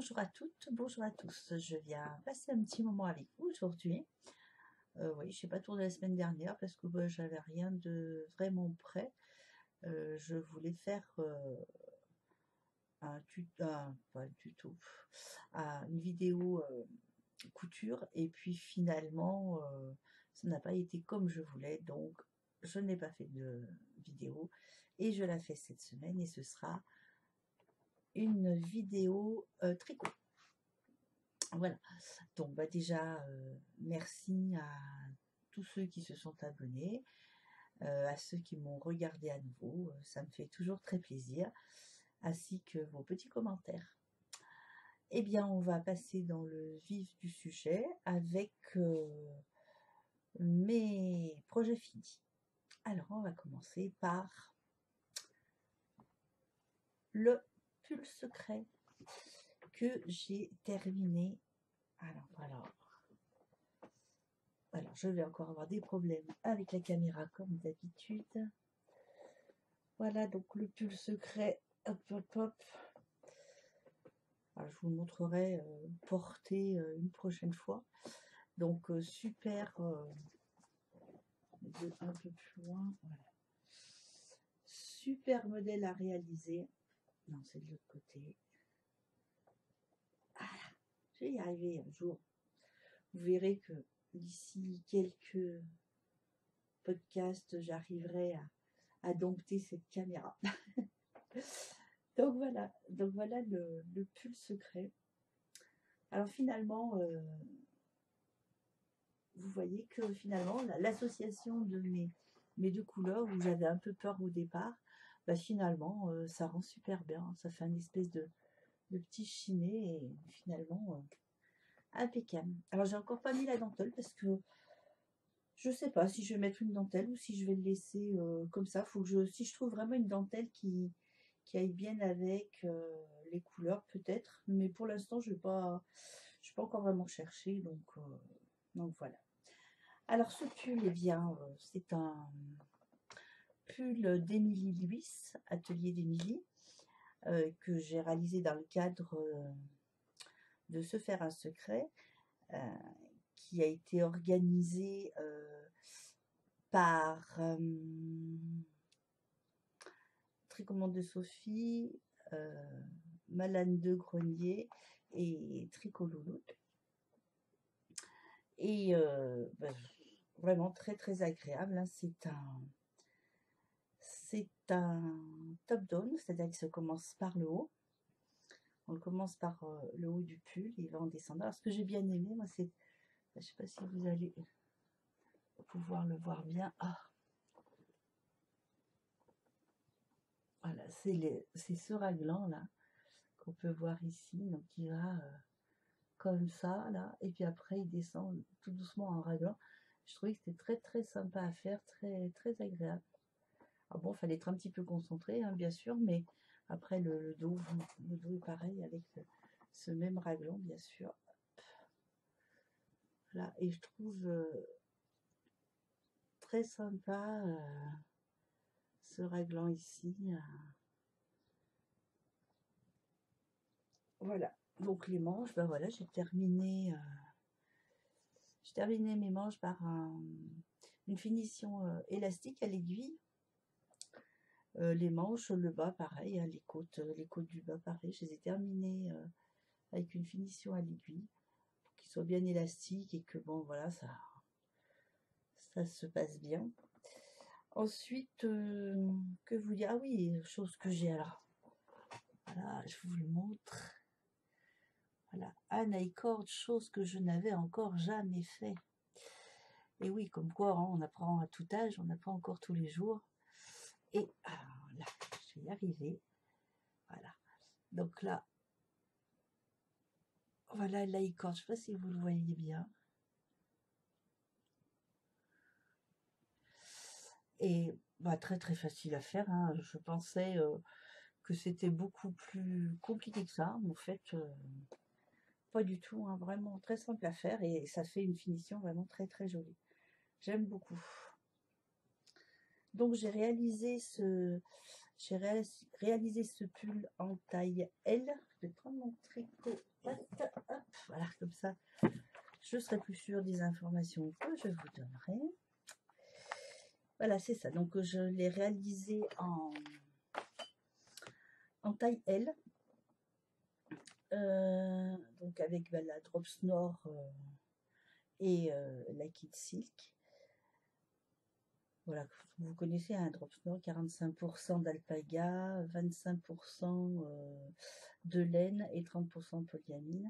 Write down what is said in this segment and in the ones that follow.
Bonjour à toutes, bonjour à tous. Je viens passer un petit moment avec vous aujourd'hui. Oui, je n'ai pas tourné la semaine dernière parce que j'avais rien de vraiment prêt. Je voulais faire pas un tuto, une vidéo couture et puis finalement ça n'a pas été comme je voulais, donc je n'ai pas fait de vidéo et je la fais cette semaine et ce sera une vidéo tricot. Voilà, donc déjà merci à tous ceux qui se sont abonnés, à ceux qui m'ont regardé à nouveau, ça me fait toujours très plaisir, ainsi que vos petits commentaires. Eh bien, on va passer dans le vif du sujet avec mes projets finis. Alors, on va commencer par le pull secret que j'ai terminé. Alors, je vais encore avoir des problèmes avec la caméra comme d'habitude. Voilà, donc le pull secret, hop, hop, hop. Alors, je vous le montrerai porté une prochaine fois. Donc, super, un peu plus loin, voilà. Super modèle à réaliser. Non, c'est de l'autre côté. Voilà, je vais y arriver un jour. Vous verrez que d'ici quelques podcasts, j'arriverai à dompter cette caméra. donc voilà le pull secret. Alors finalement, vous voyez que finalement l'association de mes deux couleurs, où j'avais un peu peur au départ, finalement ça rend super bien, ça fait une espèce de petit chiné et finalement impeccable. Alors j'ai encore pas mis la dentelle parce que je sais pas si je vais mettre une dentelle ou si je vais le laisser comme ça. Faut que si je trouve vraiment une dentelle qui aille bien avec les couleurs peut-être, mais pour l'instant je n'ai pas encore vraiment cherché, donc voilà. Alors ce pull, eh bien c'est un pull d'Émilie Luis, atelier d'Émilie, que j'ai réalisé dans le cadre de Se faire un secret, qui a été organisé par Tricommande de Sophie, Malane de Grenier et Tricot Louloute. Et vraiment très très agréable, hein. C'est un top down, c'est-à-dire qu'il se commence par le haut. On commence par le haut du pull, il va en descendant. Alors ce que j'ai bien aimé, moi, c'est, je ne sais pas si vous allez pouvoir le voir bien. Voilà, c'est ce raglan là qu'on peut voir ici, donc il va comme ça là, et puis après il descend tout doucement en raglan. Je trouvais que c'était très très sympa à faire, très très agréable. Alors bon, il fallait être un petit peu concentré, hein, bien sûr, mais après le dos est pareil avec ce même raglan, bien sûr. Là, et je trouve très sympa ce raglan ici. Voilà, donc les manches, voilà, j'ai terminé mes manches par une finition élastique à l'aiguille. Les manches, le bas pareil, hein, les côtes du bas pareil, je les ai terminées avec une finition à l'aiguille pour qu'ils soient bien élastiques et que bon voilà, ça se passe bien. Ensuite, que vous dire, ah oui, chose que j'ai, alors voilà, je vous le montre. Voilà, Anaïcord, chose que je n'avais encore jamais fait. Et oui, comme quoi, hein, on apprend à tout âge, on apprend encore tous les jours. Et alors là, je vais y arriver. Voilà. Donc là, voilà l'Anaïcord, je ne sais pas si vous le voyez bien. Et très très facile à faire, hein. Je pensais que c'était beaucoup plus compliqué que ça, mais en fait pas du tout, hein. Vraiment très simple à faire et ça fait une finition vraiment très très jolie. J'aime beaucoup. Donc j'ai réalisé ce pull en taille L, je vais prendre mon tricot. Hop, voilà, comme ça, je serai plus sûre des informations que je vous donnerai. Voilà, c'est ça. Donc, je l'ai réalisé en taille L. Donc, avec la Drops Nord et la Kid Silk. Voilà, vous connaissez un Drops Nord, 45% d'alpaga, 25% de laine et 30% de polyamide.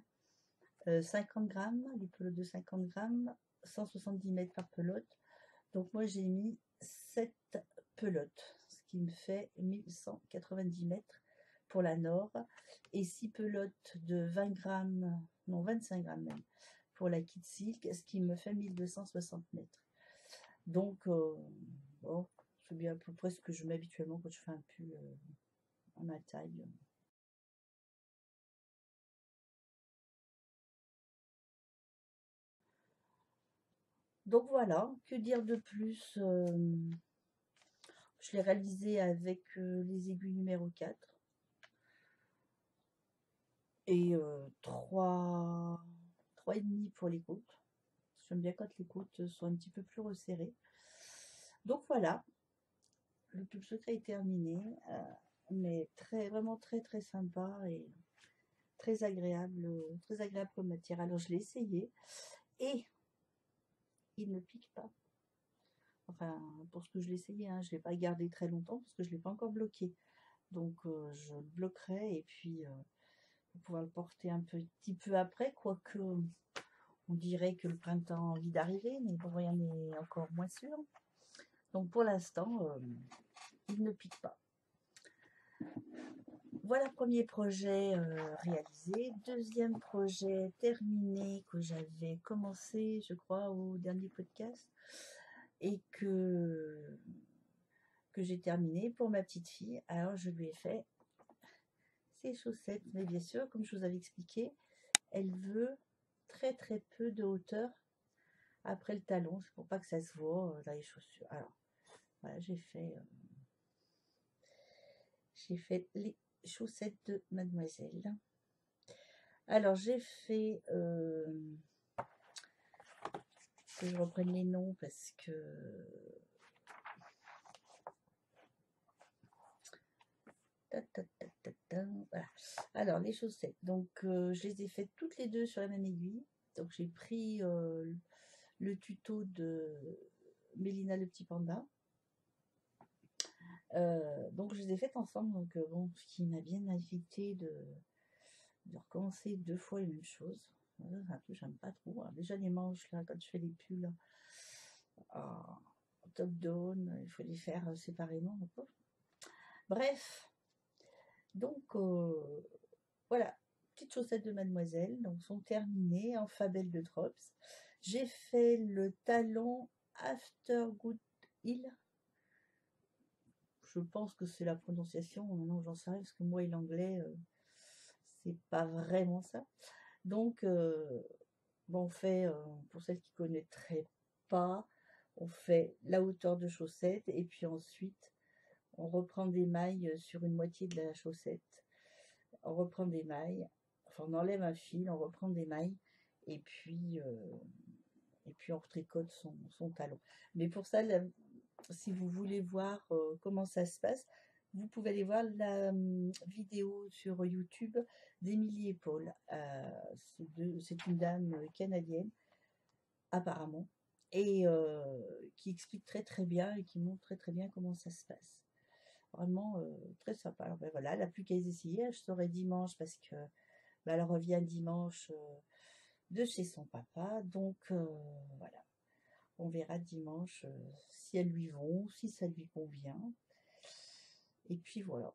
50 grammes, les pelotes de 50 grammes, 170 mètres par pelote. Donc moi j'ai mis 7 pelotes, ce qui me fait 1190 mètres pour la Nord et 6 pelotes de 20 grammes, non 25 grammes même, pour la Kid Silk, ce qui me fait 1260 mètres. Donc, bon, c'est bien à peu près ce que je mets habituellement quand je fais un pull à ma taille. Donc voilà, que dire de plus? Je l'ai réalisé avec les aiguilles numéro 4 et 3,5 pour les côtes. J'aime bien quand les côtes sont un petit peu plus resserrées. Donc voilà, le pull secret est terminé, mais vraiment très sympa et très agréable comme matière. Alors je l'ai essayé et il ne pique pas. Enfin, pour ce que je l'ai essayé, hein, je ne l'ai pas gardé très longtemps parce que je ne l'ai pas encore bloqué. Donc je le bloquerai et puis pour pouvoir le porter un petit peu après, quoique on dirait que le printemps vient d'arriver, mais bon, rien n'est encore moins sûr. Donc pour l'instant, il ne pique pas. Voilà, premier projet réalisé. Deuxième projet terminé que j'avais commencé, je crois, au dernier podcast et que j'ai terminé pour ma petite fille. Alors je lui ai fait ses chaussettes, mais bien sûr, comme je vous avais expliqué, elle veut très peu de hauteur après le talon, c'est pour pas que ça se voit dans les chaussures. Alors voilà, j'ai fait les chaussettes de mademoiselle. Alors j'ai fait que je reprenne les noms parce que voilà. Alors les chaussettes, donc je les ai faites toutes les deux sur la même aiguille. Donc j'ai pris le tuto de Mélina le petit panda. Donc je les ai faites ensemble. Donc bon, ce qui m'a bien évité de recommencer 2 fois les mêmes choses. C'est un peu, j'aime pas trop. Alors, déjà les manches là, quand je fais les pulls en top down, il faut les faire séparément. Bref, donc voilà, petites chaussettes de mademoiselle, donc sont terminées en Fabelle de Drops. J'ai fait le talon Aftergood Hill. Je pense que c'est la prononciation, non j'en sais rien, parce que moi et l'anglais, c'est pas vraiment ça. Donc, bon, on fait, pour celles qui connaîtraient pas, on fait la hauteur de chaussette, et puis ensuite, on reprend des mailles sur une moitié de la chaussette. On reprend des mailles, enfin on enlève un fil, on reprend des mailles, et puis on retricote son talon. Mais pour ça, si vous voulez voir comment ça se passe, vous pouvez aller voir la vidéo sur YouTube d'Émilie et Paul. C'est une dame canadienne, apparemment, et qui explique très bien et qui montre très bien comment ça se passe. Vraiment très sympa. Alors ben voilà, elle n'a plus qu'à les essayer. Je saurai dimanche parce que ben, elle revient dimanche de chez son papa. Donc voilà. On verra dimanche si elles lui vont, si ça lui convient. Et puis voilà.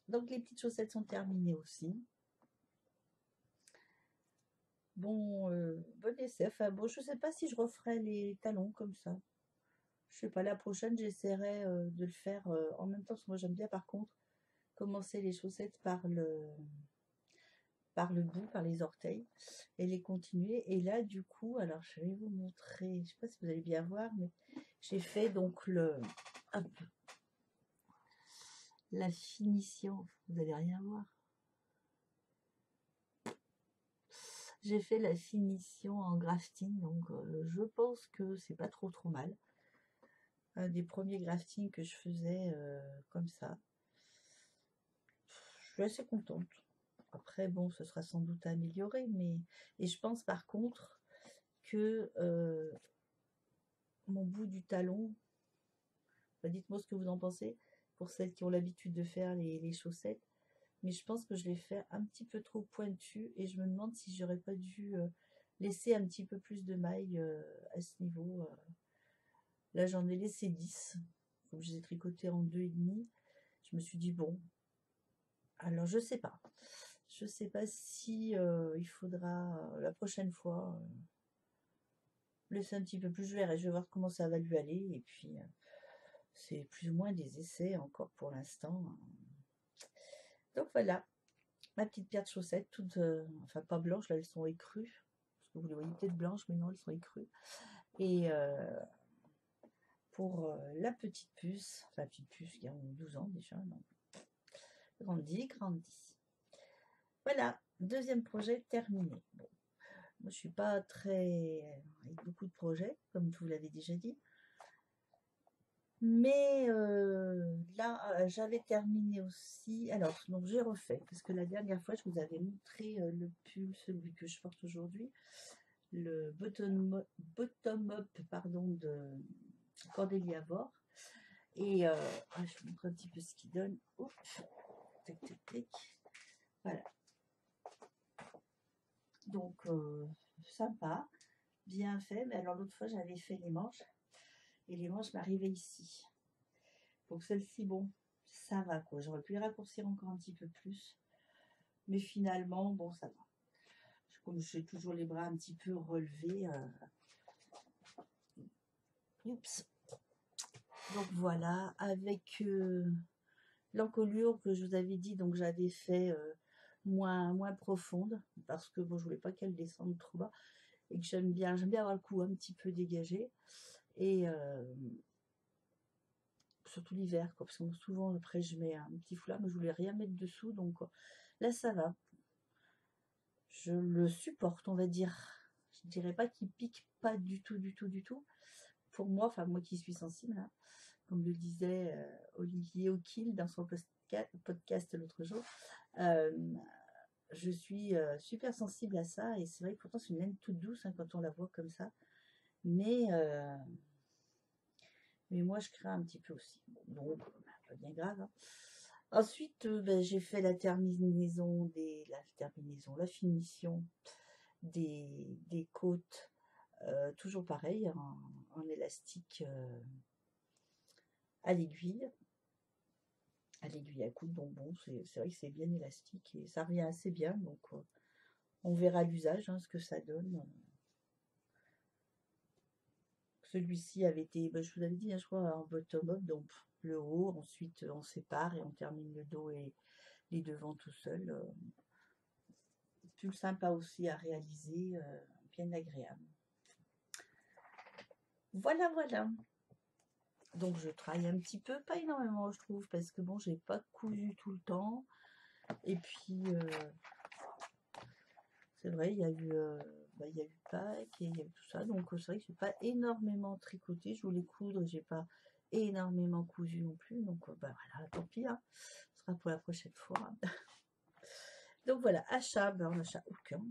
Donc les petites chaussettes sont terminées aussi. Bon, bon essai. Enfin bon, je sais pas si je referai les talons comme ça. Je sais pas, la prochaine j'essaierai de le faire en même temps. Parce que moi j'aime bien par contre commencer les chaussettes par le bout, par les orteils, et les continuer. Et là du coup, alors je vais vous montrer, je sais pas si vous allez bien voir, mais j'ai fait donc la finition, vous n'allez rien voir. J'ai fait la finition en grafting, donc je pense que c'est pas trop mal. Un des premiers graftings que je faisais comme ça. Je suis assez contente. Après, bon, ce sera sans doute amélioré, mais... Et je pense par contre que mon bout du talon, dites-moi ce que vous en pensez, pour celles qui ont l'habitude de faire les chaussettes, mais je pense que je l'ai fait un petit peu trop pointu, et je me demande si j'aurais pas dû laisser un petit peu plus de mailles à ce niveau. Là, j'en ai laissé 10, comme je les ai tricotés en 2,5. Je me suis dit, bon, alors je sais pas. Je sais pas si il faudra la prochaine fois laisser un petit peu plus. Je verrai, je vais voir comment ça va lui aller. Et puis, c'est plus ou moins des essais encore pour l'instant. Donc voilà, ma petite paire de chaussettes, toutes, enfin pas blanches, là elles sont écrues. Parce que vous les voyez peut-être blanches, mais non, elles sont écrues. Et pour la petite puce, enfin la petite puce qui a 12 ans déjà, non. Grandit. Voilà, deuxième projet terminé. Bon, moi je suis pas très avec beaucoup de projets, comme je vous l'avais déjà dit. Mais là, j'avais terminé aussi. Alors, donc j'ai refait, parce que la dernière fois, je vous avais montré le pull, celui que je porte aujourd'hui, le bottom up, pardon, de Cordélia Vore. Et je vous montre un petit peu ce qu'il donne. Oups, tac, tac, tac. Voilà. Donc, sympa, bien fait. Mais alors, l'autre fois, j'avais fait les manches. Et les manches m'arrivaient ici. Donc, celle-ci, bon, ça va, quoi. J'aurais pu les raccourcir encore un petit peu plus. Mais finalement, bon, ça va. Comme j'ai toujours les bras un petit peu relevés. Oups. Donc, voilà. Avec l'encolure que je vous avais dit, donc j'avais fait moins profonde. Parce que, bon, je voulais pas qu'elle descende trop bas. Et que j'aime bien avoir le cou un petit peu dégagé. Et surtout l'hiver, parce que souvent après je mets un petit foulard, mais je voulais rien mettre dessous, donc là ça va. Je le supporte, on va dire. Je dirais pas qu'il pique pas du tout. Pour moi, enfin moi qui suis sensible, hein, comme le disait Olivier O'Kill dans son podcast l'autre jour, je suis super sensible à ça, et c'est vrai que pourtant c'est une laine toute douce hein, quand on la voit comme ça, mais moi je crains un petit peu aussi. Bon, donc pas bien grave. Hein. Ensuite, j'ai fait la finition des côtes, toujours pareil, en élastique à l'aiguille à coudre. Donc bon, c'est vrai que c'est bien élastique et ça revient assez bien. Donc on verra l'usage, hein, ce que ça donne. Celui-ci avait été, je vous avais dit, hein, je crois, en bottom-up, donc le haut, ensuite on sépare et on termine le dos et les devants tout seul. Plus sympa aussi à réaliser, bien agréable. Voilà. Donc je travaille un petit peu, pas énormément je trouve, parce que bon, j'ai pas cousu tout le temps. Et puis c'est vrai, il y a eu Pâques et il y a eu tout ça, donc c'est vrai que j'ai pas énormément tricoté. Je voulais coudre, j'ai pas énormément cousu non plus, donc voilà, tant pis, hein. Ce sera pour la prochaine fois. Donc voilà, achat, on achat aucun.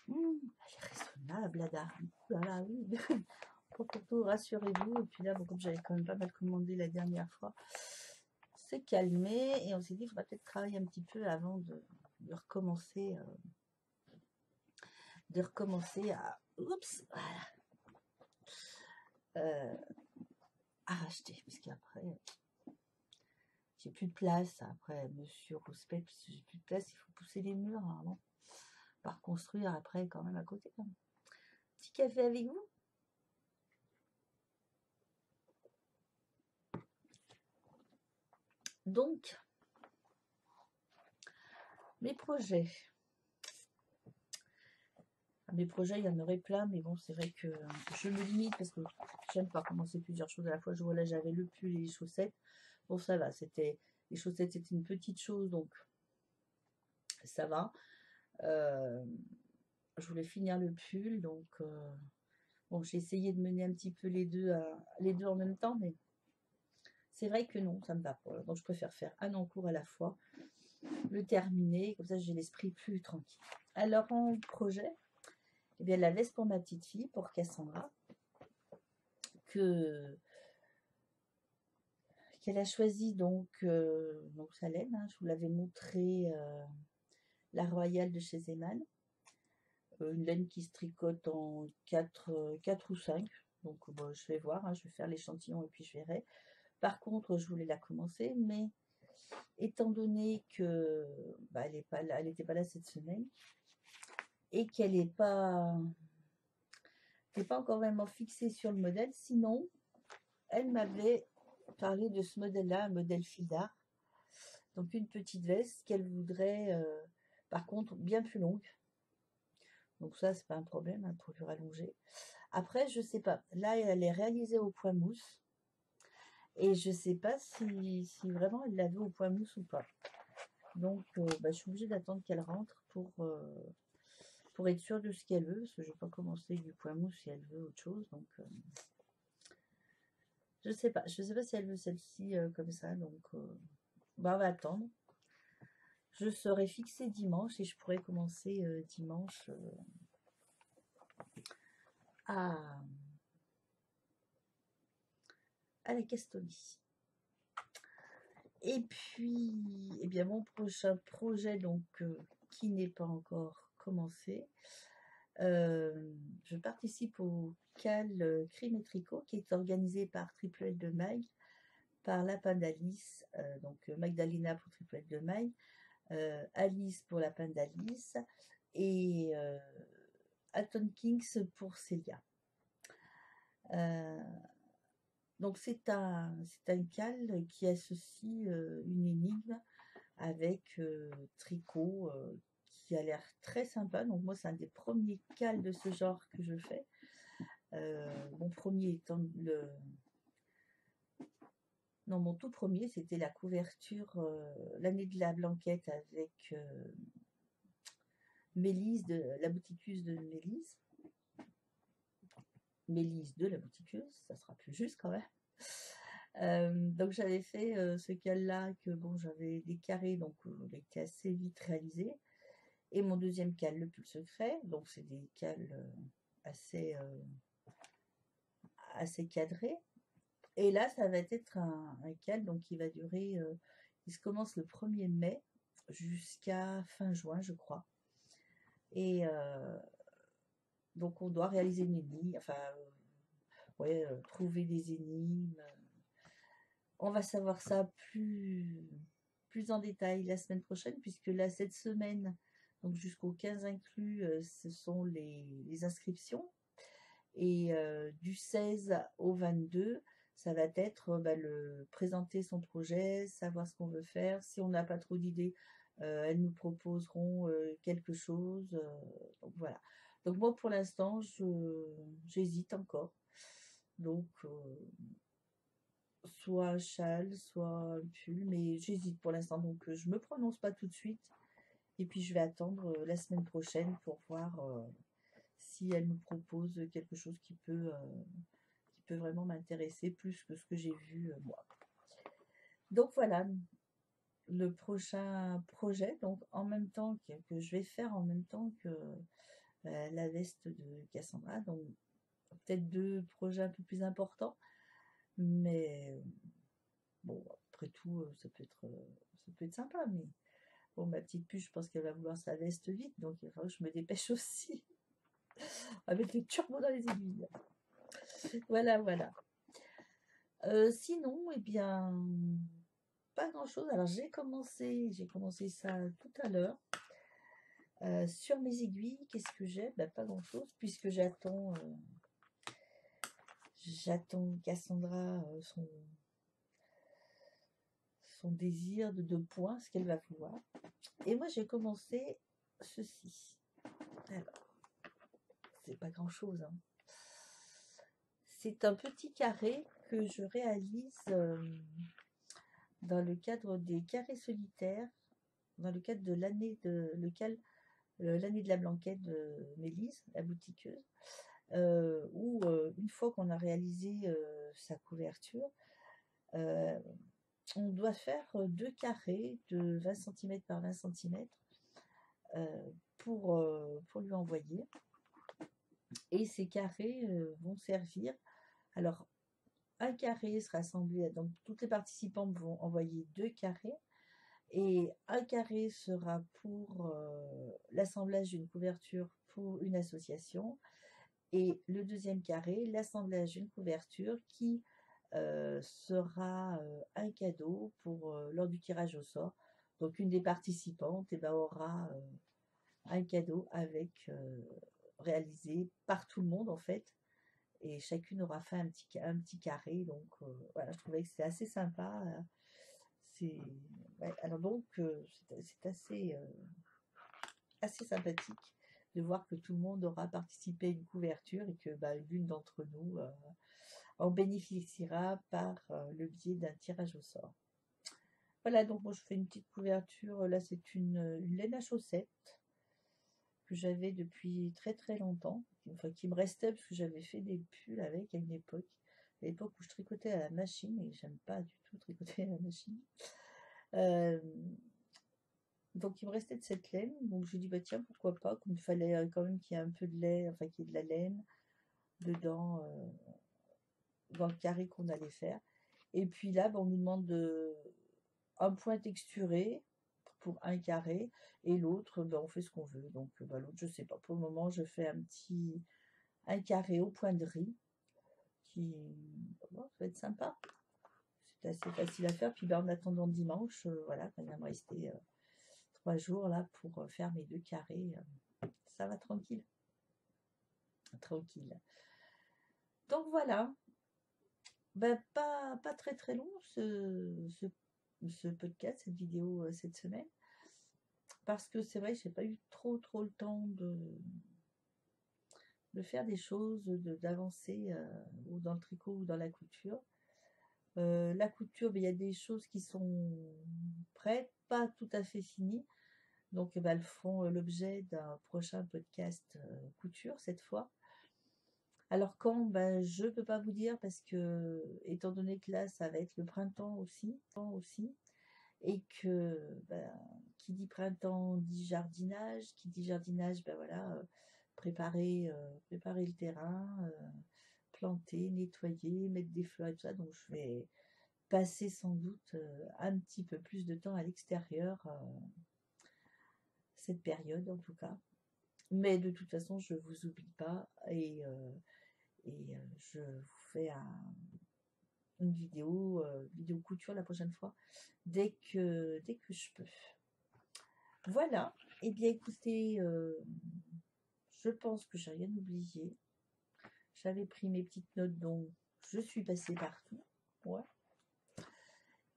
Elle est raisonnable la dame. Voilà, oui. Pour rassurez-vous. Et puis là, bon, comme j'avais quand même pas mal commandé la dernière fois, c'est calmé. Et on s'est dit, il faudra peut-être travailler un petit peu avant de recommencer. À... Oups, voilà. À racheter. Parce qu'après, j'ai plus de place. Après, monsieur Rouspect, j'ai plus de place. Il faut pousser les murs. Hein, bon. Pas reconstruire après, quand même, à côté. Quand même. Petit café avec vous? Donc, mes projets, il y en aurait plein, mais bon, c'est vrai que je me limite parce que j'aime pas commencer plusieurs choses à la fois. Je vois là, j'avais le pull et les chaussettes. Bon, ça va, les chaussettes, c'était une petite chose, donc ça va. je voulais finir le pull, donc bon, j'ai essayé de mener un petit peu les deux en même temps, mais c'est vrai que non, ça me va pas. Donc je préfère faire un en cours à la fois, le terminer, comme ça j'ai l'esprit plus tranquille. Alors en projet, eh bien la veste pour ma petite fille, pour Cassandra, qu'elle a choisi donc sa laine, hein, je vous l'avais montré, la Royale de chez Zeman, une laine qui se tricote en 4 ou 5, donc bon, je vais voir, hein, je vais faire l'échantillon et puis je verrai. Par contre, je voulais la commencer, mais étant donné que elle n'était pas là cette semaine et qu'elle n'est pas encore vraiment fixée sur le modèle, sinon elle m'avait parlé de ce modèle-là, un modèle fil d'art, donc une petite veste qu'elle voudrait par contre bien plus longue. Donc ça, c'est pas un problème, hein, pour lui rallonger. Après, je sais pas. Là, elle est réalisée au point mousse. Et je sais pas si vraiment elle l'avait au point mousse ou pas. Donc, je suis obligée d'attendre qu'elle rentre pour être sûre de ce qu'elle veut. Parce que je vais pas commencer du point mousse si elle veut autre chose. Donc, je sais pas. Je sais pas si elle veut celle-ci comme ça. Donc, on va attendre. Je serai fixée dimanche et je pourrai commencer dimanche à la Castonie. Et puis, eh bien, mon prochain projet, donc, qui n'est pas encore commencé, je participe au CAL Crime et Tricot, qui est organisé par Triple L de Maille, par Lapin d'Alice, donc Magdalena pour Triple L de Maille, Alice pour Lapin d'Alice, et Aton Kings pour Célia. Donc c'est un cal qui associe une énigme avec tricot, qui a l'air très sympa. Donc moi c'est un des premiers cals de ce genre que je fais. Mon premier étant mon tout premier, c'était la couverture l'année de la Blanquette avec Mélise, de la boutiqueuse de Mélise. Mélise de la boutiqueuse, ça sera plus juste quand même. Donc j'avais fait ce cal-là, que bon, j'avais des carrés, donc il était assez vite réalisé. Et mon deuxième cal, le pull secret, donc c'est des cals assez cadrés. Et là, ça va être un cal donc qui va durer, il se commence le 1er mai jusqu'à fin juin, je crois. Et donc on doit réaliser une énigme, enfin trouver des énigmes. On va savoir ça plus en détail la semaine prochaine, puisque là, cette semaine, donc jusqu'au 15 inclus, ce sont les inscriptions. Et du 16 au 22, ça va être présenter son projet, savoir ce qu'on veut faire. Si on n'a pas trop d'idées, elles nous proposeront quelque chose. Donc voilà. Donc moi, pour l'instant, j'hésite encore. Donc, soit un châle, soit un pull, mais j'hésite pour l'instant. Donc, je me prononce pas tout de suite. Et puis, je vais attendre la semaine prochaine pour voir si elle me propose quelque chose qui peut vraiment m'intéresser plus que ce que j'ai vu moi. Donc voilà, le prochain projet, donc en même temps que je vais faire en même temps que la veste de Cassandra, donc peut-être 2 projets un peu plus importants, mais bon, après tout, ça peut être sympa, mais bon, ma petite puce, je pense qu'elle va vouloir sa veste vite, donc il va falloir que je me dépêche aussi. On va mettre le turbo dans les aiguilles. Voilà. Sinon, eh bien, pas grand-chose. Alors, j'ai commencé ça tout à l'heure. Sur mes aiguilles, qu'est-ce que j'ai? Pas grand-chose, puisque j'attends Cassandra, son désir de 2 points, ce qu'elle va vouloir. Et moi, j'ai commencé ceci. Alors, c'est pas grand-chose, hein. C'est un petit carré que je réalise dans le cadre des carrés solitaires, dans le cadre de l'année de lequel La nuit de la blanquette de Mélise, la boutiqueuse, où une fois qu'on a réalisé sa couverture, on doit faire 2 carrés de 20 cm par 20 cm pour lui envoyer. Et ces carrés vont servir. Alors, un carré sera assemblé, donc toutes les participantes vont envoyer 2 carrés. Et un carré sera pour l'assemblage d'une couverture pour une association. Et le deuxième carré, l'assemblage d'une couverture qui sera un cadeau pour lors du tirage au sort. Donc une des participantes aura un cadeau avec réalisé par tout le monde en fait. Et chacune aura fait un petit carré. Donc voilà, je trouvais que c'était assez sympa. Ouais, alors donc c'est assez sympathique de voir que tout le monde aura participé à une couverture et que l'une d'entre nous en bénéficiera par le biais d'un tirage au sort. Voilà, donc moi je fais une petite couverture. Là c'est une laine à chaussettes que j'avais depuis très très longtemps, enfin qui me restait parce que j'avais fait des pulls avec à une époque, à l'époque où je tricotais à la machine et j'aime pas du tout tricoter à la machine. Donc il me restait de cette laine, donc je dis tiens pourquoi pas, comme il fallait quand même qu'il y ait un peu de lait, enfin qu'il y ait de la laine dedans dans le carré qu'on allait faire. Et puis là on nous demande un point texturé pour un carré et l'autre on fait ce qu'on veut. Donc l'autre je sais pas, pour le moment je fais un carré au point de riz qui ça va être sympa, c'est assez facile à faire. Puis en attendant dimanche, voilà, il va me rester 3 jours là pour faire mes 2 carrés, ça va tranquille. Donc voilà, pas très très long ce podcast, cette vidéo cette semaine, parce que c'est vrai, j'ai pas eu trop le temps de faire des choses, d'avancer ou dans le tricot ou dans la couture. La couture, il y a des choses qui sont prêtes, pas tout à fait finies, donc elles feront l'objet d'un prochain podcast couture cette fois. Alors quand, je peux pas vous dire parce que étant donné que là ça va être le printemps aussi et que qui dit printemps dit jardinage, voilà, préparer le terrain, planter, nettoyer, mettre des fleurs et tout ça. Donc je vais passer sans doute un petit peu plus de temps à l'extérieur cette période en tout cas. Mais de toute façon je vous oublie pas et je vous fais une vidéo couture la prochaine fois dès que je peux. Voilà, et bien écoutez, je pense que j'ai rien oublié. J'avais pris mes petites notes, donc je suis passée partout. Ouais.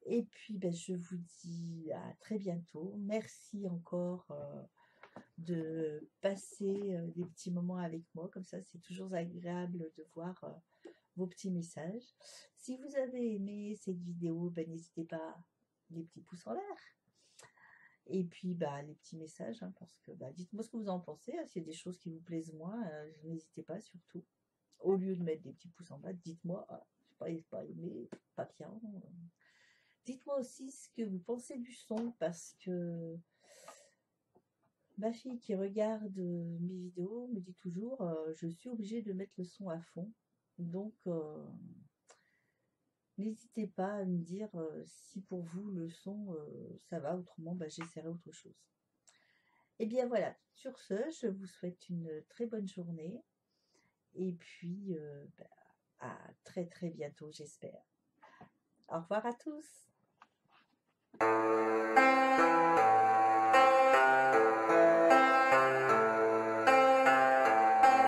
Et puis je vous dis à très bientôt. Merci encore de passer des petits moments avec moi, comme ça c'est toujours agréable de voir vos petits messages. Si vous avez aimé cette vidéo, n'hésitez pas, les petits pouces en l'air. Et puis les petits messages, hein, parce que dites-moi ce que vous en pensez, hein, s'il y a des choses qui vous plaisent moins, n'hésitez pas surtout. Au lieu de mettre des petits pouces en bas, dites-moi, pas aimé, pas bien. Dites-moi aussi ce que vous pensez du son, parce que ma fille qui regarde mes vidéos me dit toujours je suis obligée de mettre le son à fond. Donc n'hésitez pas à me dire si pour vous le son ça va, autrement j'essaierai autre chose. Et bien voilà, sur ce, je vous souhaite une très bonne journée et puis à très très bientôt j'espère. Au revoir à tous.